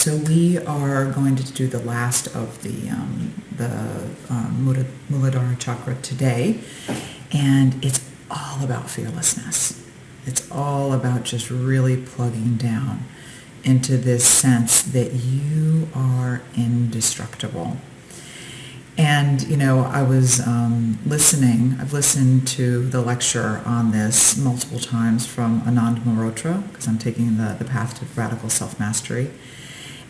So we are going to do the last of the Muladhara chakra today, and it's all about fearlessness. It's all about just really plugging down into this sense that you are indestructible. And, you know, I was I've listened to the lecture on this multiple times from Anand Malhotra, because I'm taking the path to radical self-mastery.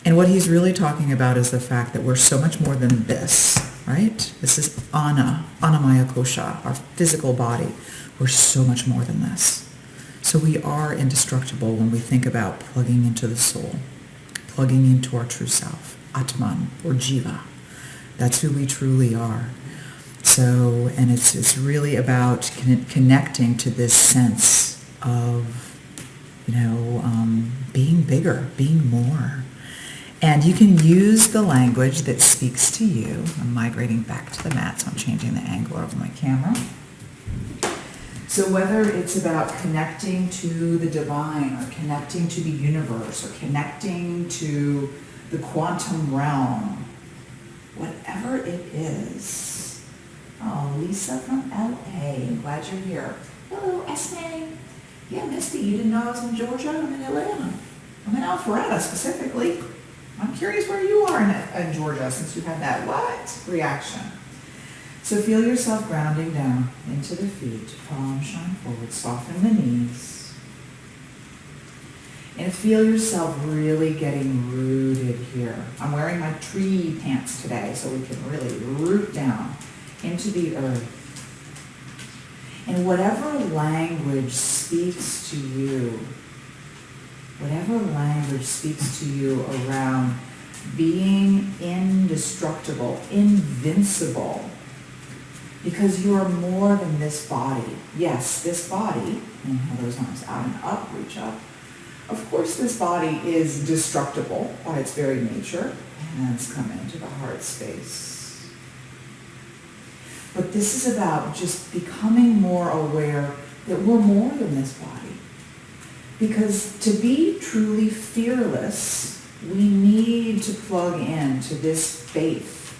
And what he's really talking about is the fact that we're so much more than this, right? This is Annamaya Kosha, our physical body. We're so much more than this. So we are indestructible when we think about plugging into the soul, plugging into our true self, Atman or Jiva. That's who we truly are. So, and it's really about connecting to this sense of, being bigger, being more. And you can use the language that speaks to you. I'm migrating back to the mat, so I'm changing the angle of my camera. So whether it's about connecting to the divine or connecting to the universe or connecting to the quantum realm, whatever it is. Oh, Lisa from LA, I'm glad you're here. Hello, Esme. Yeah, Misty, you didn't know I was in Georgia? I'm in Atlanta. I'm in Alpharetta specifically. I'm curious where you are in Georgia since you had that what reaction. So feel yourself grounding down into the feet, palms shine forward, soften the knees. And feel yourself really getting rooted here. I'm wearing my tree pants today so we can really root down into the earth. And whatever language speaks to you, around being indestructible, invincible, because you are more than this body. Yes, this body, inhale those arms out and up, reach up. Of course, this body is destructible by its very nature. Hands come into the heart space. But this is about just becoming more aware that we're more than this body. Because to be truly fearless, we need to plug into this faith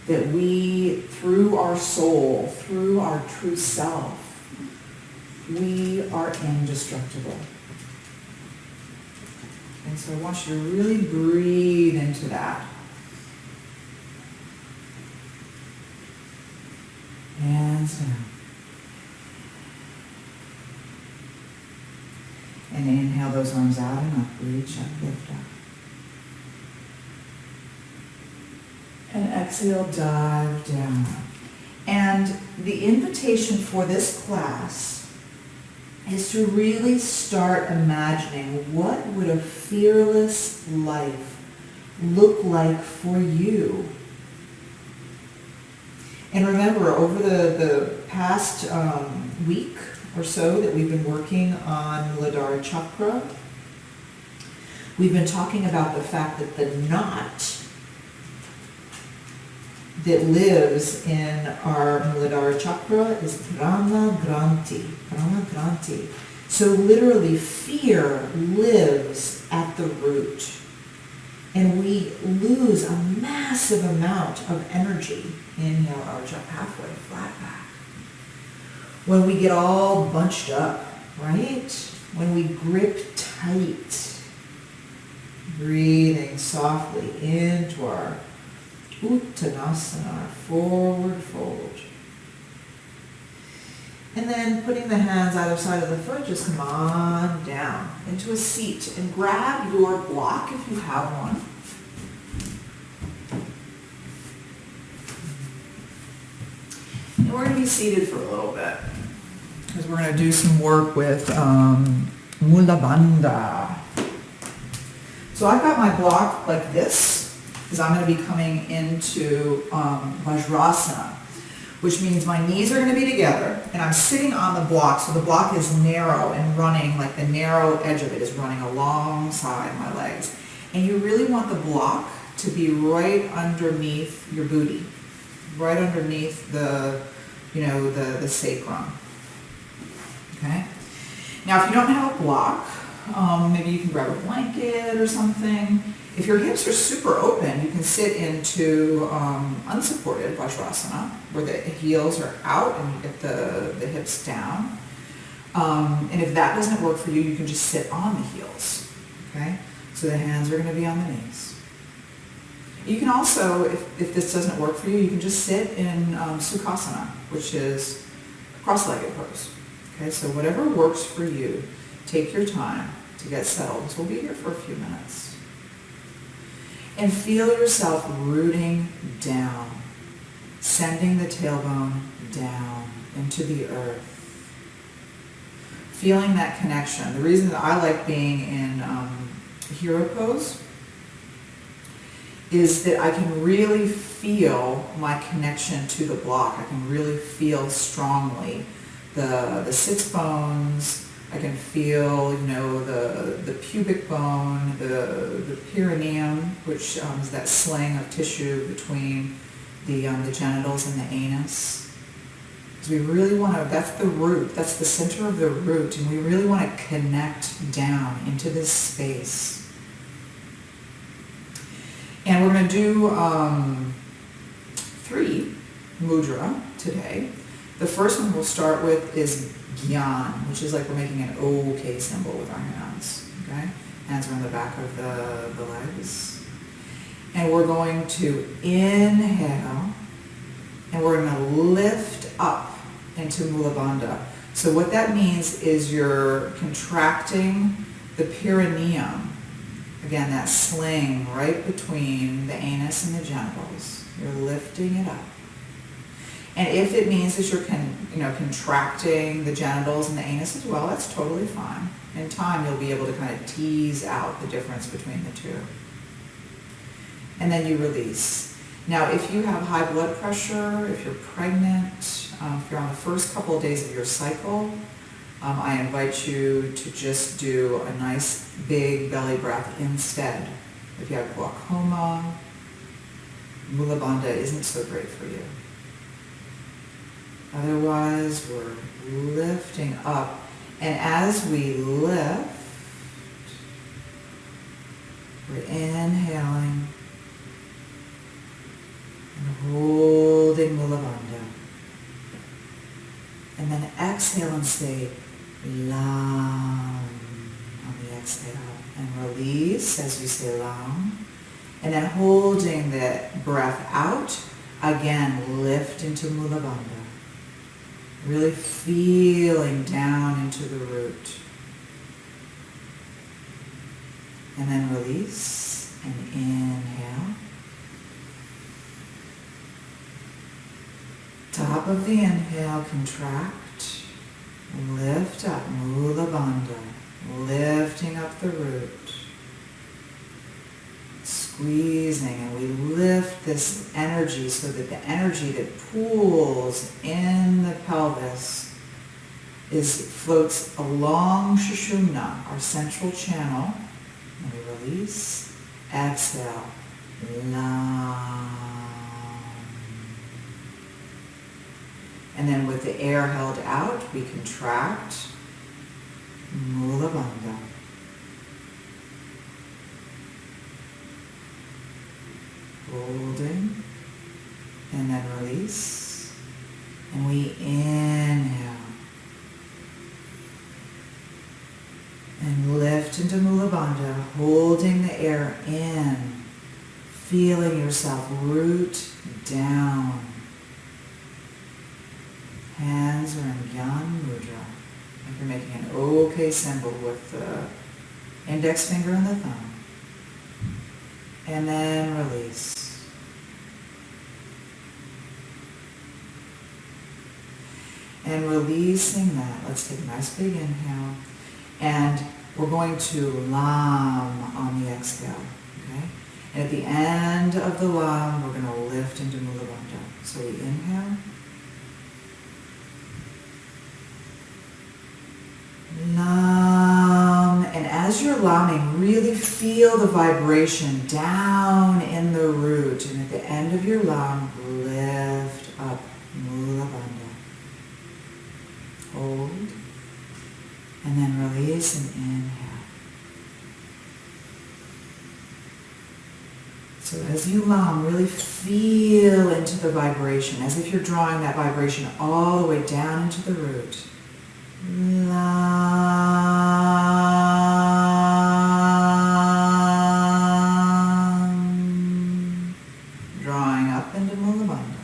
that we, through our soul, through our true self, we are indestructible. And so I want you to really breathe into that. Hands down. And inhale those arms out and up, reach up, lift up. And exhale, dive down. And the invitation for this class is to really start imagining what would a fearless life look like for you. And remember, over the past week or so that we've been working on Muladhara chakra, we've been talking about the fact that the knot that lives in our Muladhara chakra is prana granti. Prana granti. So literally, fear lives at the root. And we lose a massive amount of energy. Inhale, arch up halfway, flat back. When we get all bunched up, right? When we grip tight, breathing softly into our Uttanasana, our forward fold. And then putting the hands either side of the foot, just come on down into a seat and grab your block if you have one. And we're going to be seated for a little bit because we're going to do some work with Mula Bandha. So I've got my block like this because I'm going to be coming into Vajrasana, which means my knees are going to be together and I'm sitting on the block. So the block is narrow and running, like the narrow edge of it is running alongside my legs. And you really want the block to be right underneath your booty, right underneath the sacrum. Okay? Now, if you don't have a block, maybe you can grab a blanket or something, If your hips are super open, you can sit into unsupported Vajrasana, where the heels are out and you get the hips down. And if that doesn't work for you, you can just sit on the heels. Okay? So the hands are going to be on the knees. You can also, if this doesn't work for you, you can just sit in Sukhasana, which is cross-legged pose. Okay? So whatever works for you, take your time to get settled. So we'll be here for a few minutes. And feel yourself rooting down, sending the tailbone down into the earth. Feeling that connection. The reason that I like being in hero pose is that I can really feel my connection to the block. I can really feel strongly the sits bones. I can feel, the pubic bone, the perineum, which is that sling of tissue between the genitals and the anus. Because we really want to, that's the root, that's the center of the root, and we really want to connect down into this space. And we're going to do 3 mudra today. The first one we'll start with is Gyan, which is like we're making an OK symbol with our hands. Okay? Hands are on the back of the legs. And we're going to inhale, and we're going to lift up into Mula Bandha. So what that means is you're contracting the perineum. Again, that sling right between the anus and the genitals. You're lifting it up. And if it means that you're contracting the genitals and the anus as well, that's totally fine. In time, you'll be able to kind of tease out the difference between the two. And then you release. Now, if you have high blood pressure, if you're pregnant, if you're on the first couple of days of your cycle, I invite you to just do a nice big belly breath instead. If you have glaucoma, Mula Bandha isn't so great for you. Otherwise, we're lifting up. And as we lift, we're inhaling and holding Mula Bandha. And then exhale and say Lam on the exhale. And release as you say Lam. And then holding the breath out, again lift into Mula Bandha. Really feeling down into the root. And then release and inhale. Top of the inhale, contract. Lift up, Mula Bandha. Lifting up the root. Squeezing, and we lift this energy so that the energy that pools in the pelvis floats along Sushumna, our central channel. And we release, exhale, Lam. And then with the air held out, we contract, Mula Bandha. Holding, and then release, and we inhale, and lift into Mula Bandha, holding the air in, feeling yourself root down. Hands are in Gyan Mudra, like you're making an OK symbol with the index finger and the thumb. And then release. And releasing that, let's take a nice big inhale. And we're going to Lam on the exhale. Okay? And at the end of the Lam, we're going to lift into Mula Bandha. So we inhale. Lam, and as you're lambing, really feel the vibration down in the root, and at the end of your lam, lift up Mula Bandha. Hold, and then release and inhale. So as you lum, really feel into the vibration, as if you're drawing that vibration all the way down into the root. Lam. Drawing up into Mula Bandha.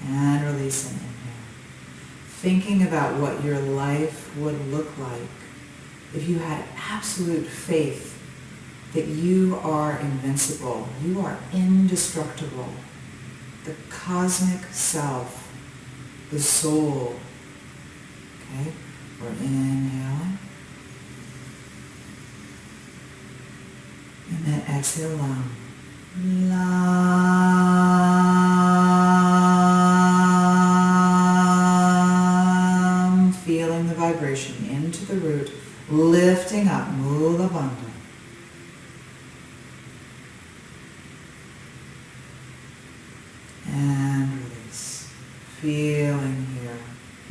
And releasing in here. Thinking about what your life would look like if you had absolute faith that you are invincible, you are indestructible. The cosmic self, the soul. Okay, we're inhaling. And then exhale, Lam. Lam. Feeling the vibration into the root, lifting up, Mula Bandha. And release. Feeling here.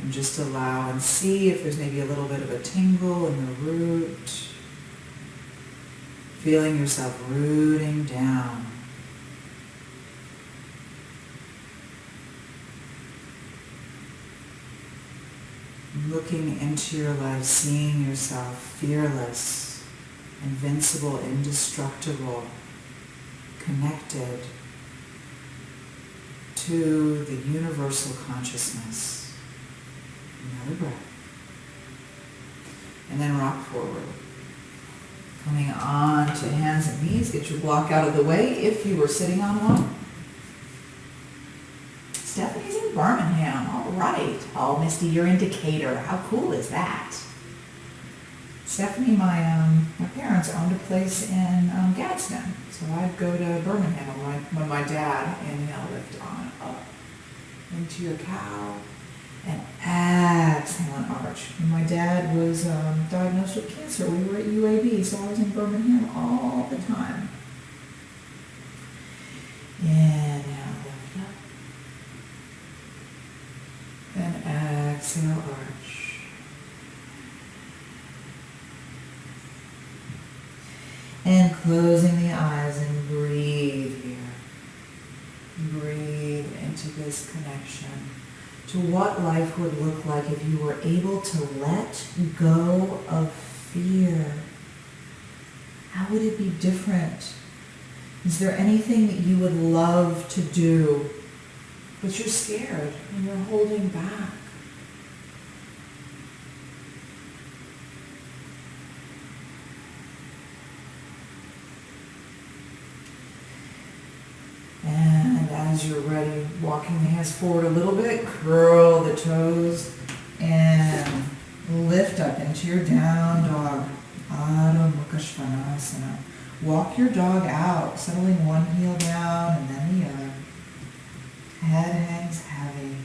And just allow and see if there's maybe a little bit of a tingle in the root. Feeling yourself rooting down. Looking into your life, seeing yourself fearless, invincible, indestructible, connected to the universal consciousness. Another breath. And then rock forward. Coming on to hands and knees. Get your block out of the way if you were sitting on one. Stephanie's in Birmingham. All right. Oh, Misty, you're in Decatur. How cool is that? Stephanie, my parents owned a place in Gadsden. So I'd go to Birmingham when my dad, inhale, lift on up into your cow, and exhale and arch. When my dad was diagnosed with cancer, we were at UAB, so I was in Birmingham all the time. Inhale, lift up. Then exhale, arch. And closing the eyes and breathe here. Breathe into this connection to what life would look like if you were able to let go of fear. How would it be different? Is there anything that you would love to do, but you're scared and you're holding back? And as you're ready, walking the hands forward a little bit, curl the toes and lift up into your down dog. Adho Mukha Svanasana. Walk your dog out, settling one heel down and then the other. Head hangs heavy.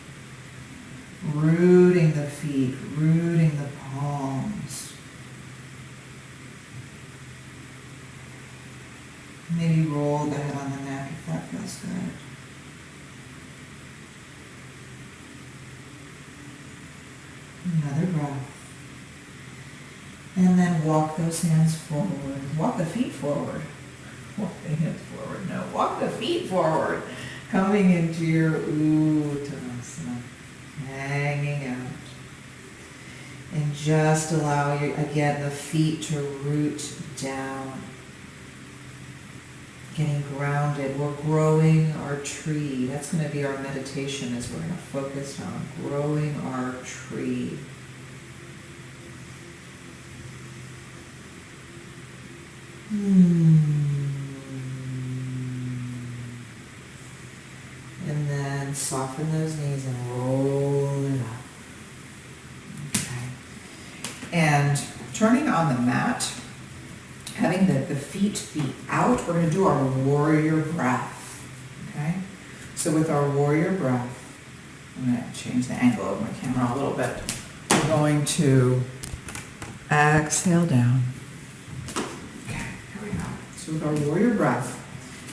Rooting the feet, rooting the palms. Maybe roll the head on the neck if that feels good. Another breath. And then walk those hands forward. Walk the feet forward. Walk the hands forward. No, walk the feet forward. Coming into your Uttanasana. Hanging out. And just allow, again, the feet to root down. Getting grounded. We're growing our tree. That's going to be our meditation, as we're going to focus on growing our tree. And then soften those knees and roll it up. Okay. And turning on the mat, having the feet be out, we're going to do our warrior breath. Okay? So with our warrior breath, I'm going to change the angle of my camera a little bit. We're going to exhale down. Okay, here we go. So with our warrior breath,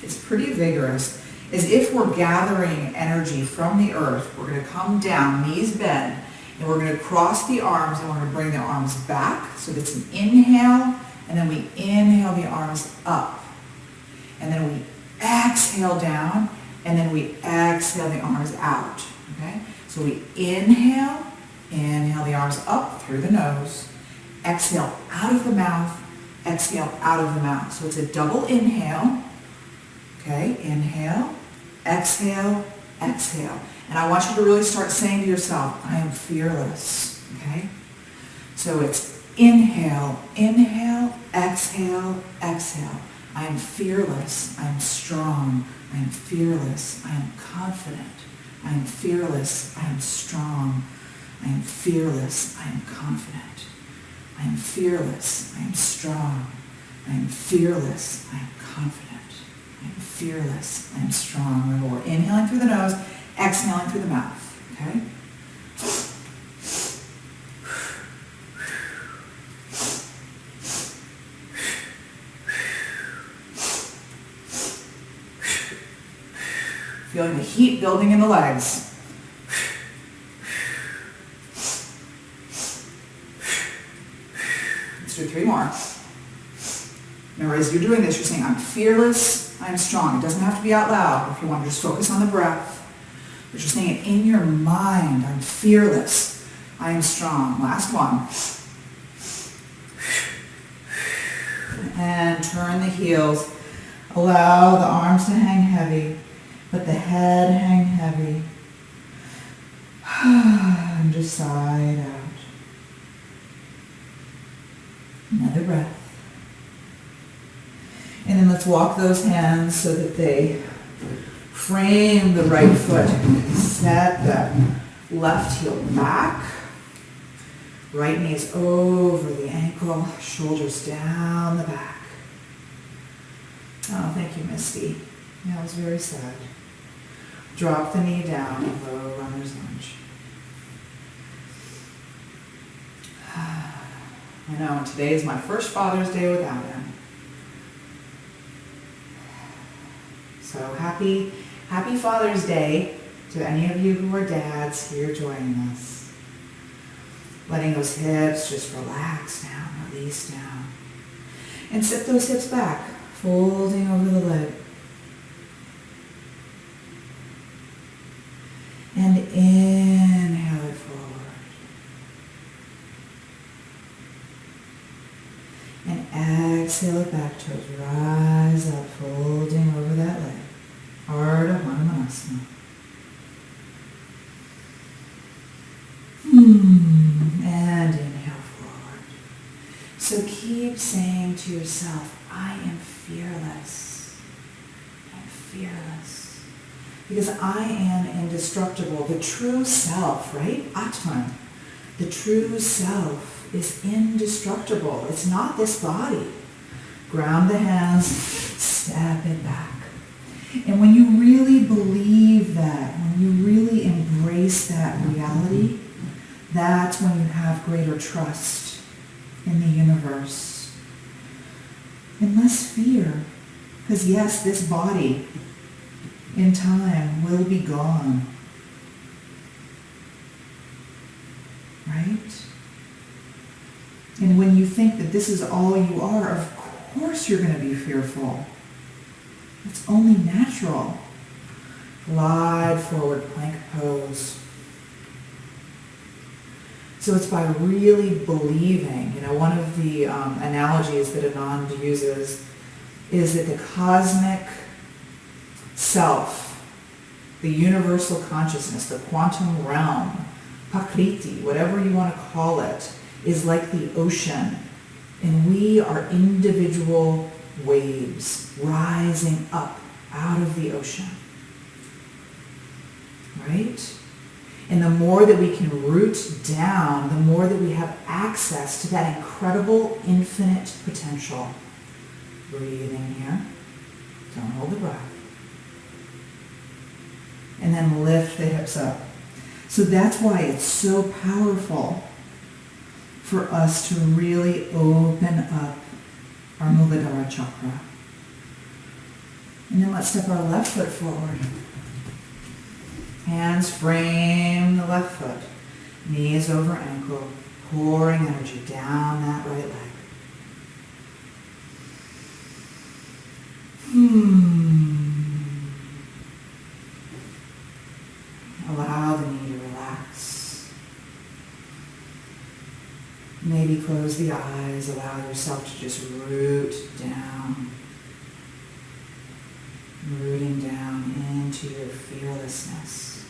it's pretty vigorous. As if we're gathering energy from the earth, we're going to come down, knees bend, and we're going to cross the arms, and we're going to bring the arms back. So that's an inhale And then we inhale the arms up. And then we exhale down. And then we exhale the arms out. Okay? So we inhale the arms up through the nose. Exhale out of the mouth. Exhale out of the mouth. So it's a double inhale. Okay? Inhale. Exhale. Exhale. And I want you to really start saying to yourself, I am fearless. Okay? So it's inhale, inhale, exhale, exhale. I am fearless. I am strong. I am fearless. I am confident. I am fearless. I am strong. I am fearless. I am confident. I am fearless. I am strong. I am fearless. I am confident. I am fearless. I am strong. Remember, we're inhaling through the nose, exhaling through the mouth. Okay? Feeling the heat building in the legs. Let's do 3 more. Remember, as you're doing this, you're saying, I'm fearless, I'm strong. It doesn't have to be out loud. If you want to just focus on the breath. But you're saying it in your mind. I'm fearless, I am strong. Last one. And turn the heels. Allow the arms to hang heavy. Let the head hang heavy. And just side out. Another breath. And then let's walk those hands so that they frame the right foot. Set that left heel back. Right knee is over the ankle. Shoulders down the back. Oh, thank you, Misty. Yeah, it was very sad. Drop the knee down, low runner's lunge. I know, and today is my first Father's Day without him. So happy Father's Day to any of you who are dads here joining us. Letting those hips just relax down, release down. And sit those hips back, folding over the leg. And inhale it forward. And exhale it back, toes rise up, folding over that leg. Ardha Hanumanasana. And inhale forward. So keep saying to yourself, I am fearless. I'm fearless. Because I am indestructible. The true self, right? Atman. The true self is indestructible. It's not this body. Ground the hands, step it back. And when you really believe that, when you really embrace that reality, that's when you have greater trust in the universe. And less fear. Because yes, this body in time will be gone. Right? And when you think that this is all you are, of course you're going to be fearful. It's only natural. Glide forward, plank pose. So it's by really believing, one of the analogies that Anand uses is that the cosmic self, the universal consciousness, the quantum realm, Prakriti, whatever you want to call it, is like the ocean. And we are individual waves rising up out of the ocean. Right? And the more that we can root down, the more that we have access to that incredible infinite potential. Breathing here. Don't hold the breath. And then lift the hips up. So that's why it's so powerful for us to really open up our Muladhara chakra. And then let's step our left foot forward. Hands frame the left foot. Knees over ankle, pouring energy down that right leg. Allow the knee to relax. Maybe close the eyes. Allow yourself to just root down. Rooting down into your fearlessness.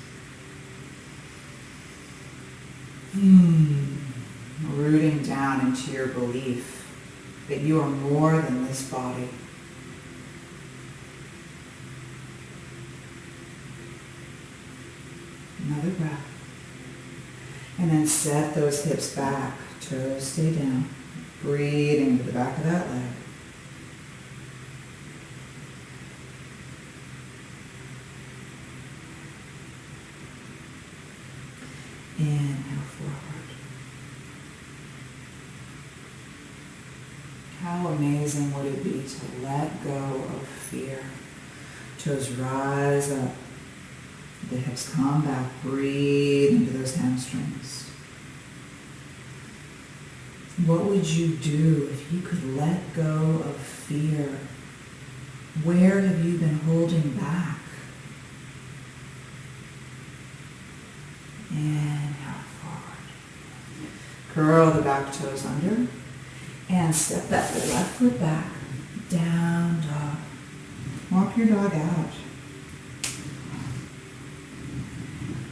Rooting down into your belief that you are more than this body. Another breath. And then set those hips back. Toes stay down. Breathe into the back of that leg. Inhale forward. How amazing would it be to let go of fear? Toes rise up. The hips come back. Breathe into those hamstrings. What would you do if you could let go of fear? Where have you been holding back? Inhale forward. Curl the back toes under and step that left foot back. Down dog. Walk your dog out.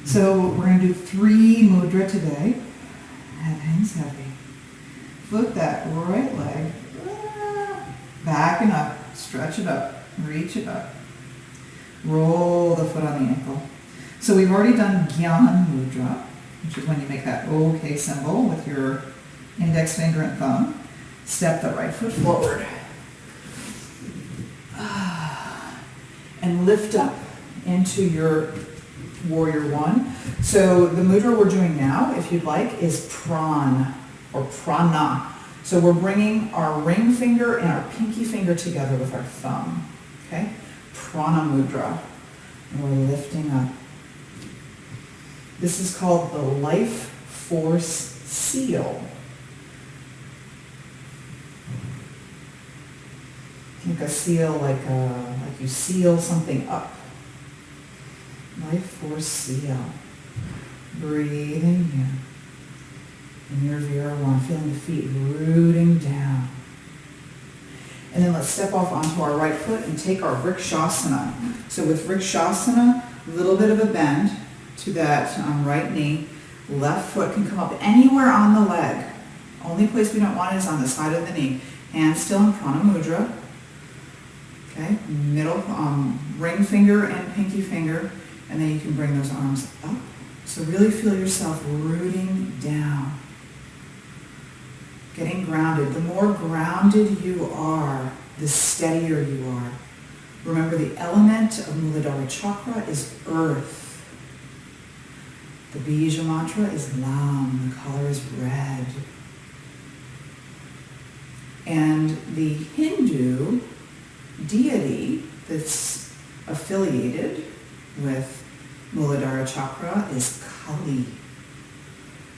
So we're going to do 3 mudra today. Head hangs heavy. Flip that right leg. Back and up. Stretch it up. Reach it up. Roll the foot on the ankle. So we've already done Gyan Mudra, which is when you make that OK symbol with your index finger and thumb. Step the right foot forward. And lift up into your Warrior One. So the mudra we're doing now, if you'd like, is pran or prana. So we're bringing our ring finger and our pinky finger together with our thumb. Okay? Prana mudra. And we're lifting up. This is called the life force seal. Think a seal like you seal something up. Life force seal. Breathe in here. In your Vera One, feeling the feet rooting down. And then let's step off onto our right foot and take our Vrikshasana. So with Vrikshasana, a little bit of a bend to that right knee. Left foot can come up anywhere on the leg. Only place we don't want it is on the side of the knee. Hands still in Prana Mudra. Okay, middle ring finger and pinky finger. And then you can bring those arms up. So really feel yourself rooting down. Getting grounded. The more grounded you are, the steadier you are. Remember, the element of Muladhara Chakra is earth. The Bija mantra is Lam. The color is red. And the Hindu deity that's affiliated with Muladhara Chakra is Kali.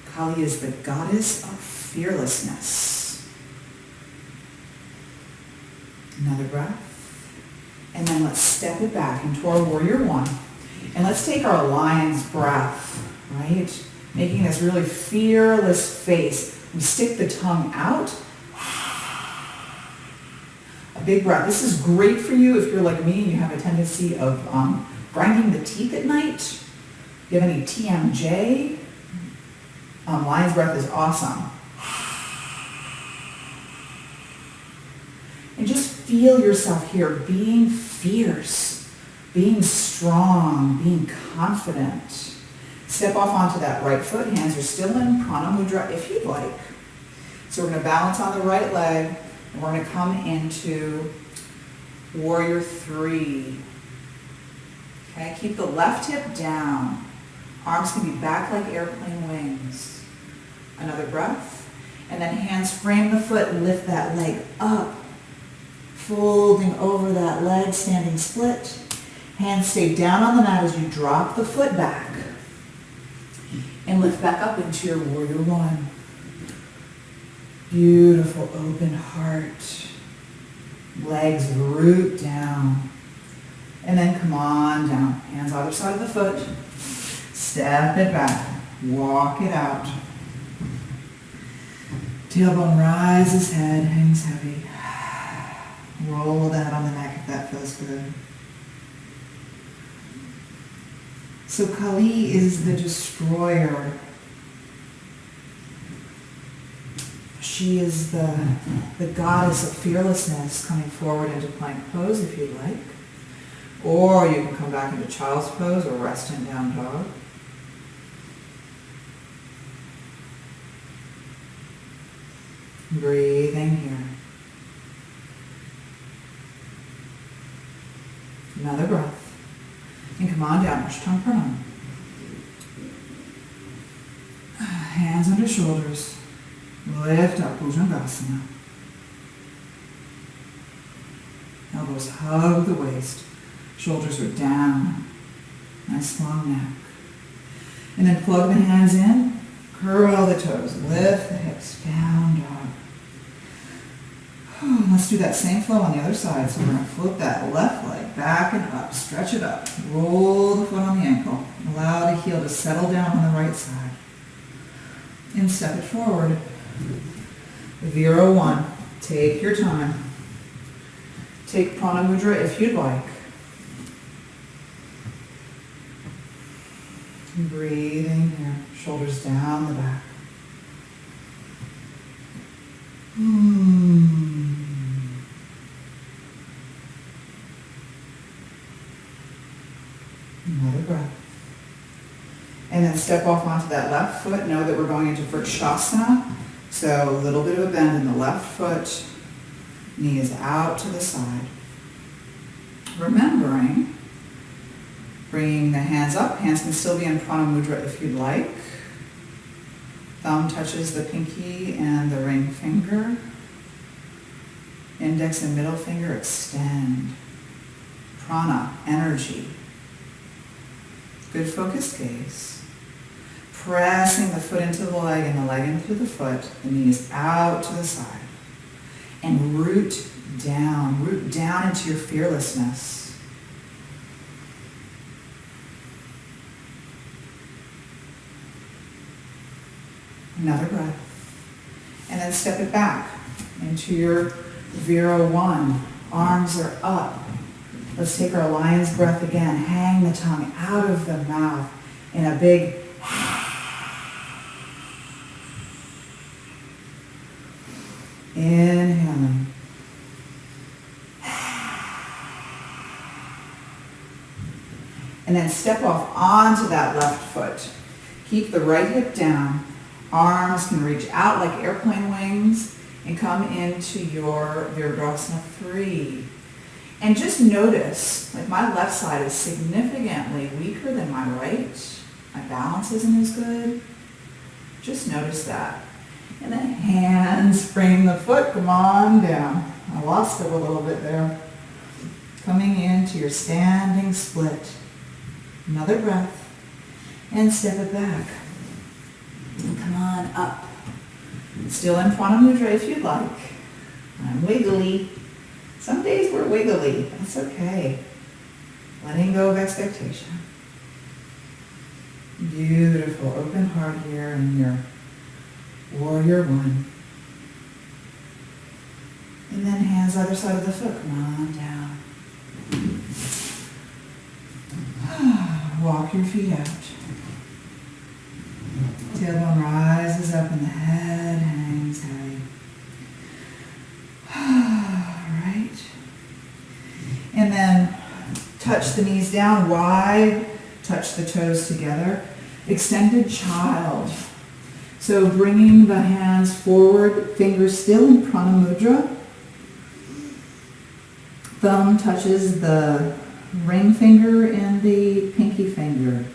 Kali is the goddess of fearlessness. Another breath. And then let's step it back into our Warrior One. And let's take our lion's breath, right? Making this really fearless face. We stick the tongue out. A big breath. This is great for you if you're like me and you have a tendency of grinding the teeth at night. If you have any TMJ, lion's breath is awesome. And just feel yourself here being fierce, being strong, being confident. Step off onto that right foot. Hands are still in Prana Mudra if you'd like. So we're going to balance on the right leg, and we're going to come into Warrior Three. Okay, keep the left hip down. Arms can be back like airplane wings. Another breath. And then hands frame the foot, lift that leg up. Folding over that leg, standing split. Hands stay down on the mat as you drop the foot back. And lift back up into your Warrior One. Beautiful open heart. Legs root down. And then come on down. Hands either side of the foot. Step it back. Walk it out. Tailbone rises, head hangs heavy. Roll the head on the neck if that feels good. So Kali is the destroyer. She is the goddess of fearlessness, coming forward into plank pose if you like. Or you can come back into child's pose or resting down dog. Breathing here. Another breath. And come on down, Ashtanga Pranam. Hands under shoulders. Lift up, Bhujangasana. Elbows hug the waist. Shoulders are down. Nice long neck. And then plug the hands in. Curl the toes. Lift the hips. Down dog. Let's do that same flow on the other side. So we're going to flip that left leg back and up. Stretch it up. Roll the foot on the ankle. Allow the heel to settle down on the right side. And step it forward. Vira 1. Take your time. Take prana mudra if you'd like. Breathing here. Shoulders down the back. Another breath. And then step off onto that left foot. Know that we're going into Vrikshasana. So a little bit of a bend in the left foot. Knee is out to the side. Remembering, bringing the hands up. Hands can still be in prana mudra if you'd like. Thumb touches the pinky and the ring finger. Index and middle finger extend. Prana, energy. Good focused gaze. Pressing the foot into the leg and the leg into the foot. The knees out to the side. And root down into your fearlessness. Another breath. And then step it back into your Vira 1. Arms are up. Let's take our lion's breath again. Hang the tongue out of the mouth in a big inhaling. And then step off onto that left foot. Keep the right hip down. Arms can reach out like airplane wings and come into your Virabhadrasana 3. And just notice, like my left side is significantly weaker than my right. My balance isn't as good. Just notice that. And then hands bring the foot, come on down. I lost it a little bit there. Coming into your standing split. Another breath. And step it back. And come on up. Still in prana mudra if you'd like. I'm wiggly. Some days we're wiggly. That's okay. Letting go of expectation. Beautiful. Open heart here in your warrior 1. And then hands either side of the foot. Come on down. Walk your feet out. Tailbone rises up and the head hangs heavy. Alright. And then touch the knees down wide. Touch the toes together. Extended child. So bringing the hands forward, fingers still in prana mudra. Thumb touches the ring finger and the pinky finger.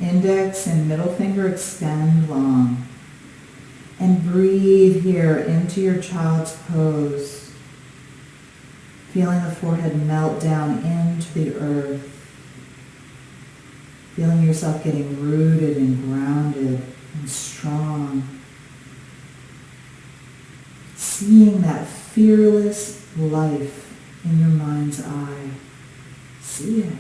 Index and middle finger extend long. And breathe here into your child's pose. Feeling the forehead melt down into the earth. Feeling yourself getting rooted and grounded and strong. fearless life in your mind's eye. See it.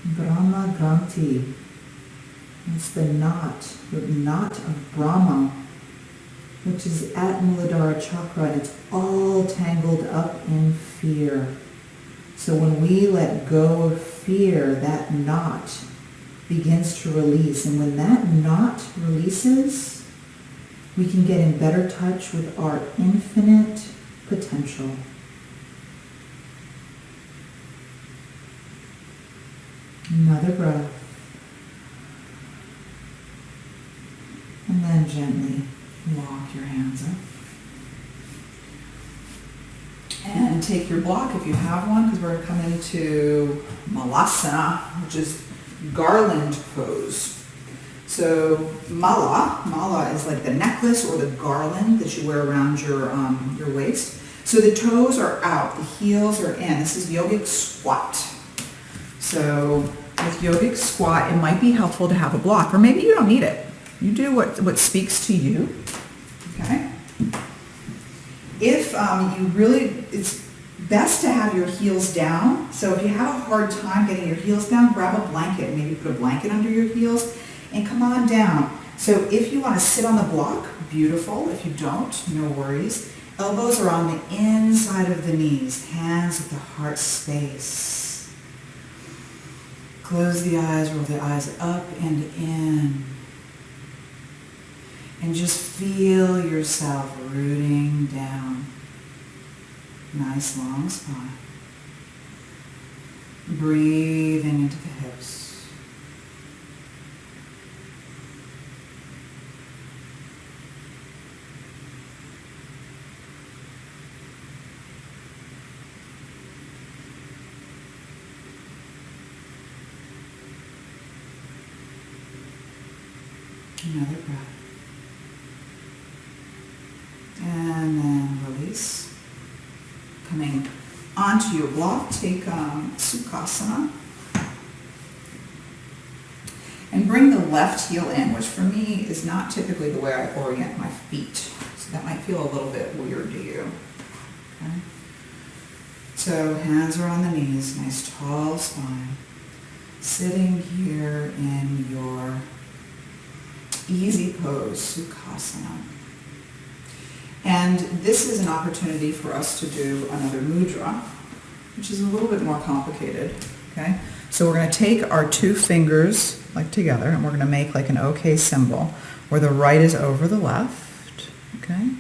Brahma Granti. It's the knot of Brahma, which is at Muladhara Chakra, and it's all tangled up in fear. So when we let go of fear, that knot begins to release. And when that knot releases, we can get in better touch with our infinite potential. Another breath. And then gently walk your hands up. And take your block if you have one, because we're coming to Malasana, which is garland pose. So mala is like the necklace or the garland that you wear around your waist. So the toes are out, the heels are in. This is yogic squat. So with yogic squat, it might be helpful to have a block, or maybe you don't need it. You do what speaks to you, okay? If it's best to have your heels down. So if you have a hard time getting your heels down, grab a blanket, maybe put a blanket under your heels, and come on down. So if you want to sit on the block, beautiful. If you don't, no worries. Elbows are on the inside of the knees, hands at the heart space. Close the eyes, roll the eyes up and in. And just feel yourself rooting down. Nice long spine. Breathing into the hips. Another breath. And then release. Coming onto your block, take Sukhasana. And bring the left heel in, which for me is not typically the way I orient my feet. So that might feel a little bit weird to you. Okay? So hands are on the knees, nice tall spine. Sitting here in your easy pose, Sukhasana. And this is an opportunity for us to do another mudra, which is a little bit more complicated, okay? So we're going to take our two fingers like together, and we're going to make like an OK symbol, where the right is over the left, okay?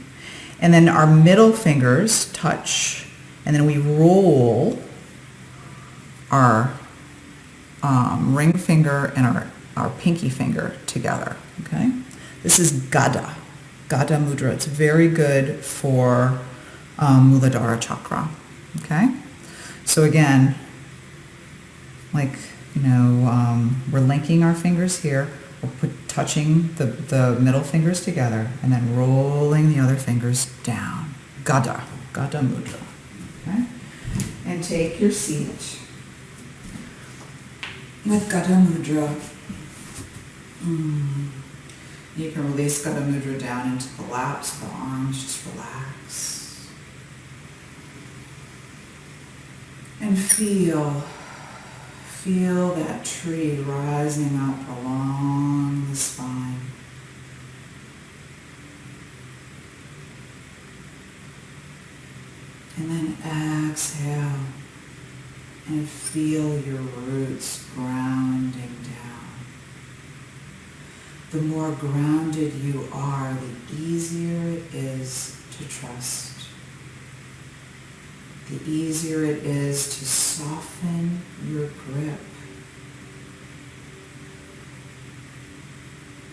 And then our middle fingers touch, and then we roll our ring finger and our pinky finger together, okay? This is Gada Mudra. It's very good for Muladhara Chakra, okay? So again, like, we're linking our fingers here. We're touching the middle fingers together and then rolling the other fingers down. Gada Mudra, okay? And take your seat with Gada Mudra. You can release Gada Mudra down into the laps, the arms, just relax. And feel that tree rising up along the spine. And then exhale and feel your roots grounding down. The more grounded you are, the easier it is to trust. The easier it is to soften your grip.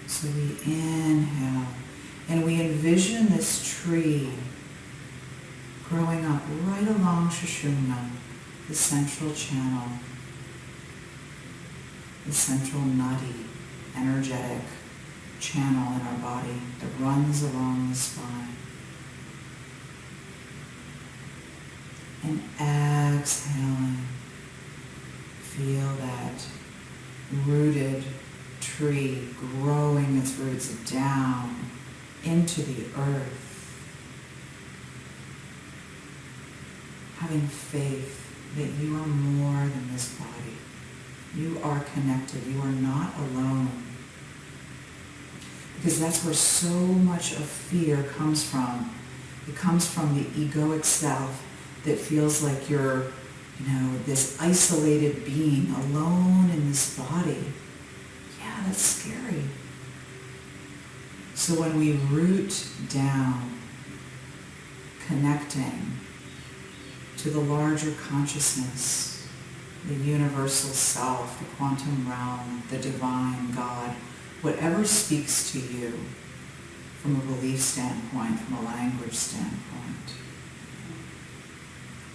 So we inhale and we envision this tree growing up right along Sushumna, the central channel, the central nadi, energetic channel in our body that runs along the spine. And exhaling, Feel that rooted tree growing its roots down into the earth. Having faith that you are more than this body. You are connected. You are not alone. Because that's where so much of fear comes from. It comes from the egoic self that feels like you're, this isolated being alone in this body. Yeah, that's scary. So when we root down, connecting to the larger consciousness, the universal self, the quantum realm, the divine God, whatever speaks to you from a belief standpoint, from a language standpoint,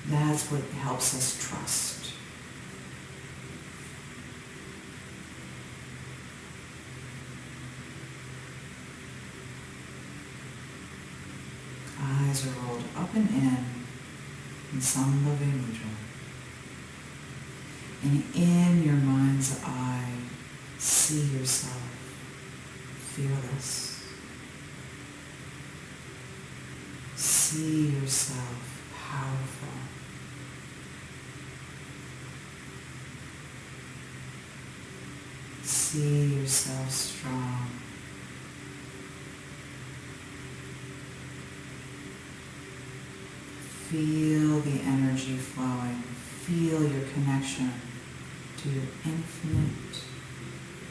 that's what helps us trust. Eyes are rolled up and in some loving mudra. And in your mind's eye, see yourself fearless. See yourself powerful. See yourself strong. Feel the energy flowing. Feel your connection to your infinite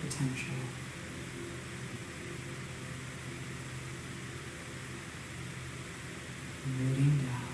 potential. Rooting down.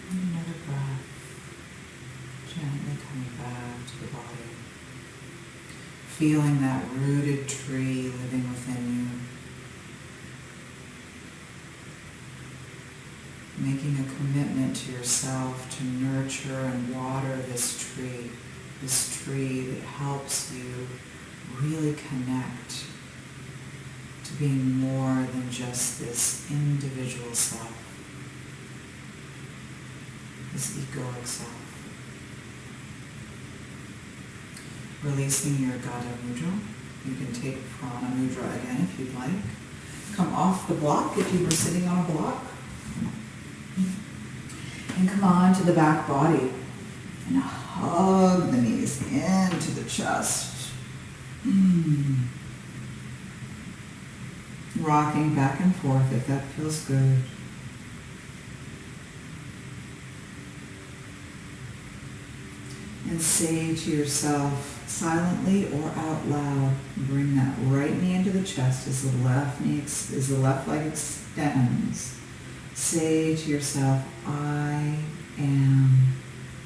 Another breath, gently coming back to the body. Feeling that rooted tree living within you. Making a commitment to yourself to nurture and water this tree that helps you really connect to being more than just this individual self. This egoic self. Releasing your Gada mudra. You can take prana mudra again if you'd like. Come off the block if you were sitting on a block. And come on to the back body. And hug the knees into the chest. Rocking back and forth if that feels good. And say to yourself, silently or out loud, bring that right knee into the chest as the left leg extends. Say to yourself, I am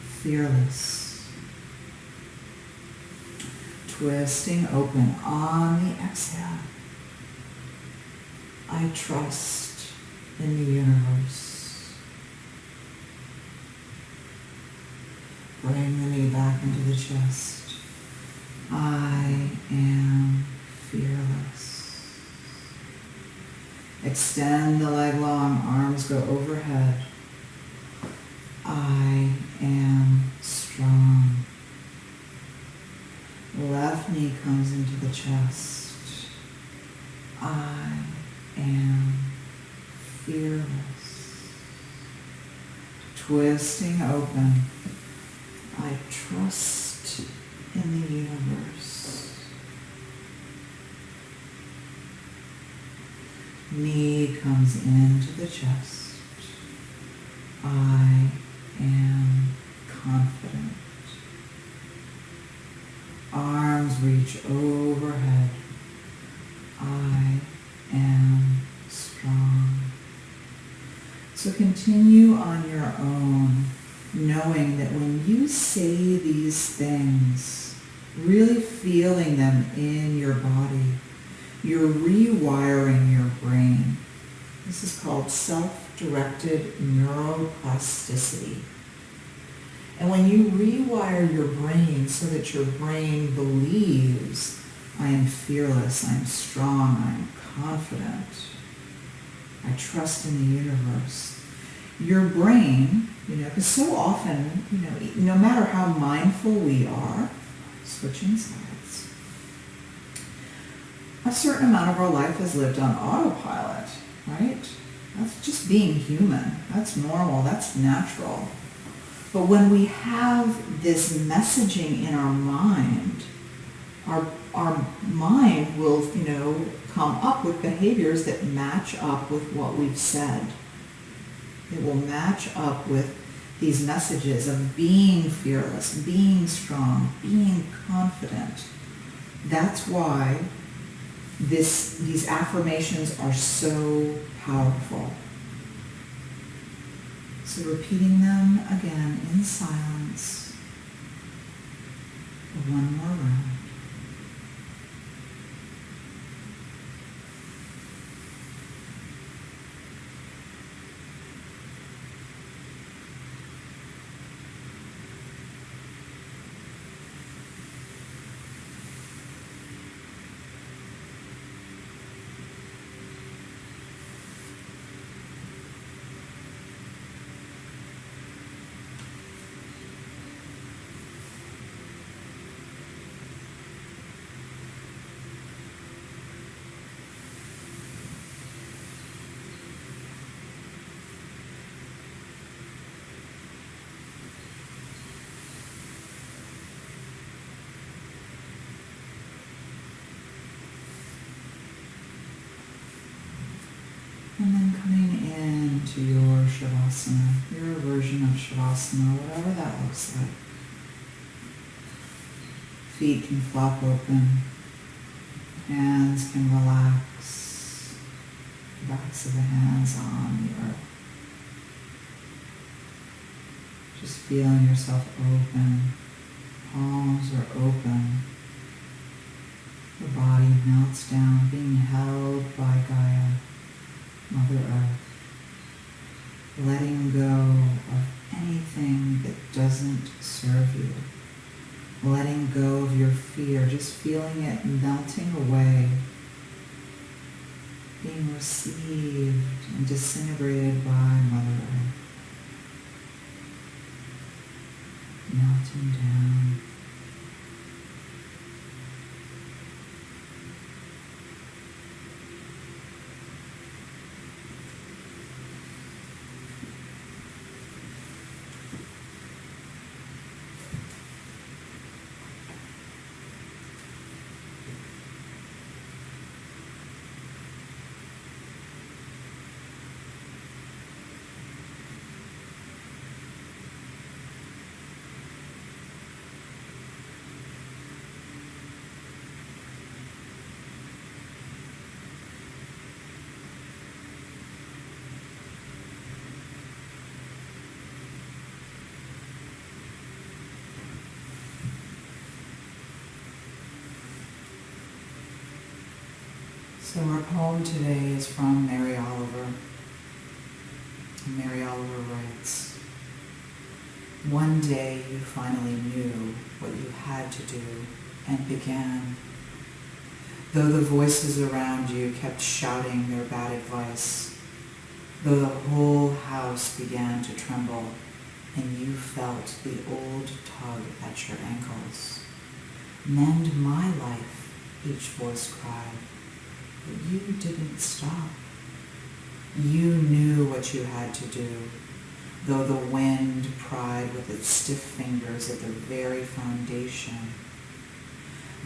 fearless. Twisting open on the exhale. I trust in the universe. Bring the knee back into the chest. I am fearless. Extend the leg long, arms go overhead. I am strong. Left knee comes into the chest. I am fearless. Twisting open. I trust in the universe. Knee comes into the chest. I am confident. Arms reach overhead. I am strong. So continue on your own, knowing that when you say these things, really feeling them in your body, you're rewiring your brain. This is called self-directed neuroplasticity. And when you rewire your brain so that your brain believes, I am fearless, I'm strong, I'm confident, I trust in the universe, your brain, because so often, no matter how mindful we are, switching sides, a certain amount of our life is lived on autopilot, right? That's just being human. That's normal. That's natural. But when we have this messaging in our mind, our mind will, come up with behaviors that match up with what we've said. It will match up with these messages of being fearless, being strong, being confident. That's why these affirmations are so powerful. So repeating them again in silence for one more round. And then coming into your Shavasana, your version of Shavasana, whatever that looks like. Feet can flop open, hands can relax, the backs of the hands on the earth. Just feeling yourself open, palms are open, the body melts down, being held by Gaia, Mother Earth, letting go of anything that doesn't serve you, letting go of your fear, just feeling it melting away, being received and disintegrated by Mother Earth, melting down. So our poem today is from Mary Oliver. And Mary Oliver writes, "One day you finally knew what you had to do and began. Though the voices around you kept shouting their bad advice, though the whole house began to tremble and you felt the old tug at your ankles. Mend my life, each voice cried. But you didn't stop. You knew what you had to do, though the wind pried with its stiff fingers at the very foundation,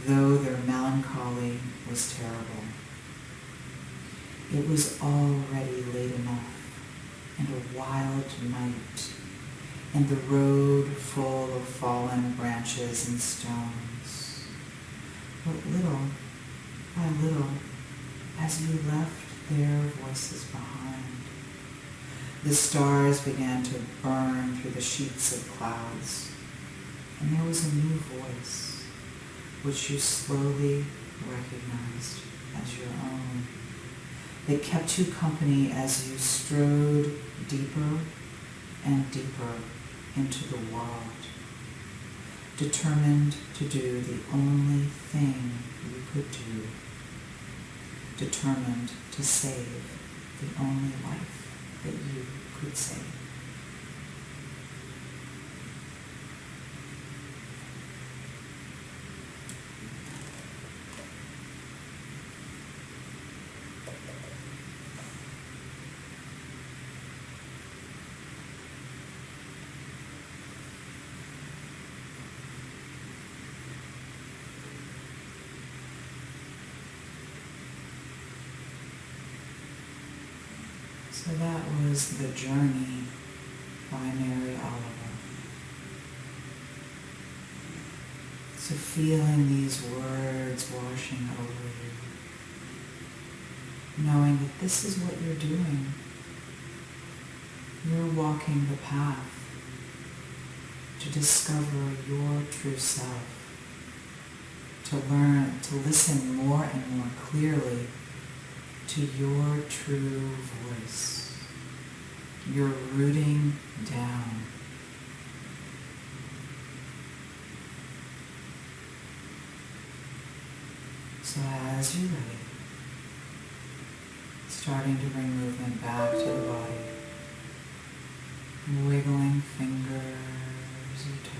though their melancholy was terrible. It was already late enough. and a wild night, and the road full of fallen branches and stones. But little by little, as you left their voices behind, the stars began to burn through the sheets of clouds, and there was a new voice, which you slowly recognized as your own. It kept you company as you strode deeper and deeper into the world, determined to do the only thing you could do, determined to save the only life that you could save. So that was The Journey by Mary Oliver. So feeling these words washing over you, knowing that this is what you're doing. You're walking the path to discover your true self, to learn, to listen more and more clearly to your true voice. You're rooting down. So as you're ready, starting to bring movement back to the body, wiggling fingers and toes.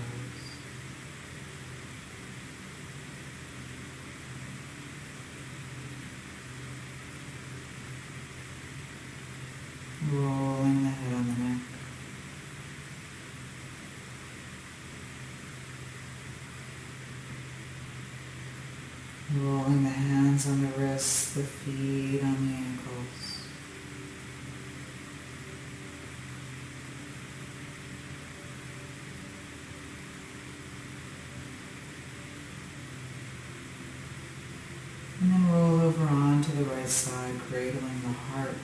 Rolling the head on the neck. Rolling the hands on the wrists, the feet on the ankles. And then roll over onto the right side, cradling the heart.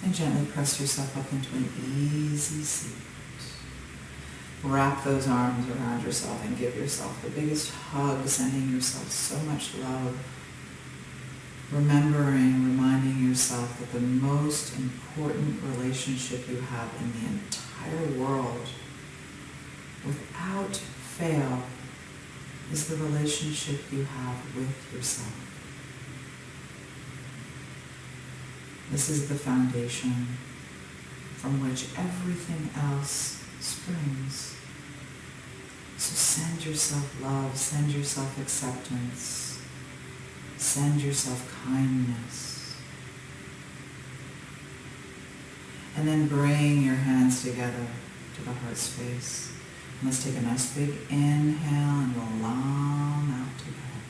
And gently press yourself up into an easy seat. Wrap those arms around yourself and give yourself the biggest hug, sending yourself so much love. Reminding yourself that the most important relationship you have in the entire world, without fail, is the relationship you have with yourself. This is the foundation from which everything else springs. So send yourself love, send yourself acceptance, send yourself kindness. And then bring your hands together to the heart space. And let's take a nice big inhale and roll on out to the head.